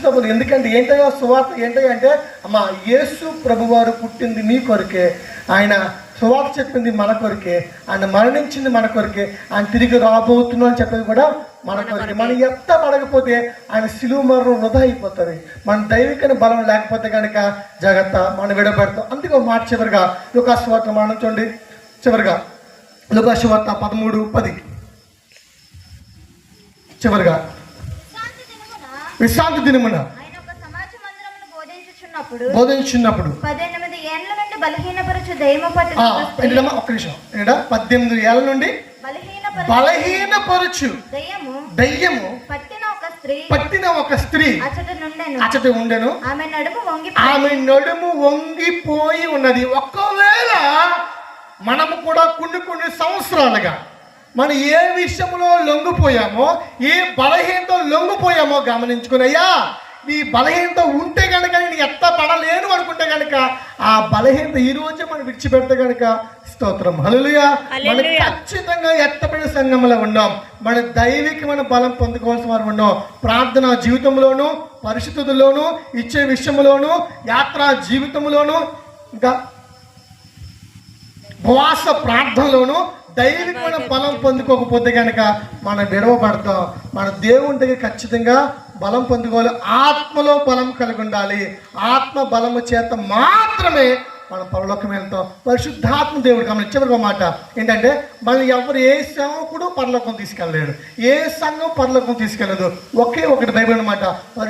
సభలు. ఎందుకంటే ఏంటయ్యా సువార్త ఏంటయ్యా అంటే, అమ్మా యేసు ప్రభువారు పుట్టింది మీ కొరకే, ఆయన సువార్త చెప్పింది మన కొరకే, ఆయన మరణించింది మన కొరకే, ఆయన తిరిగి రాబోతున్నాం అని చెప్పేది కూడా మన కొరకే. మనం ఎంత పడకపోతే ఆయన సిలువ మరణం వృధా అయిపోతుంది. మన దైవిక బలం లేకపోతే కనుక జాగ్రత్త, మనం విడబడతాం. అందుకే ఒక మాట చివరిగా లూకా సువార్త మనం చూడండి, చివరిగా లూకా సువార్త 13:10 చివరిగా. విశ్రాంతి దినమున బోధించున్నప్పుడు 18 ఏళ్ల నుండి బలహీనపరచు దయ్యము పట్టిన ఒక్క నిమిషం 18 ఏళ్ల నుండి బలహీనపరచు దయ్యము పట్టిన ఒక స్త్రీ అచట ఉండెను. ఆమె నడుము వంగిపోయి ఉన్నది. ఒకవేళ మనము కూడా కొన్ని సంవత్సరాలుగా మనం ఏ విషయంలో లొంగిపోయామో, ఏ బలహీనతో లొంగిపోయామో గమనించుకున్నయ్యా. నీ బలహీనత ఉంటే కనుక నేను ఎత్తపడలేను అనుకుంటే కనుక ఆ బలహీనత ఈ రోజే మనం విడిచిపెడితే కనుక స్తోత్రం, హల్లెలూయా. మనం ఖచ్చితంగా ఎత్తపడిన సంఘంలో ఉన్నాం. మన దైవికమైన బలం పొందుకోవాల్సిన వారు ఉన్నాం. ప్రార్థన జీవితంలోనూ, పరిశుద్ధతలోనూ, ఇచ్చే విషయంలోనూ, యాత్రా జీవితంలోనూ, ఇంకా ఉపవాస ప్రార్థనలోనూ దైవికమైన బలం పొందుకోకపోతే కనుక మనం విడవబడతాం. మన దేవుని దగ్గర ఖచ్చితంగా బలం పొందుకోవాలి. ఆత్మలో బలం కలిగి ఉండాలి. ఆత్మ బలము చేత మాత్రమే మనం పరలోకం వెళ్తాం. పరిశుద్ధాత్మ దేవుడు గమనించి చివరికి మాట ఏంటంటే, మనం ఎవరు ఏ సేవకుడు పరలోకం తీసుకెళ్ళలేడు, ఏ సంఘం పరలోకం తీసుకెళ్ళదు. ఒకే ఒకటి బైబిల్ అన్నమాట.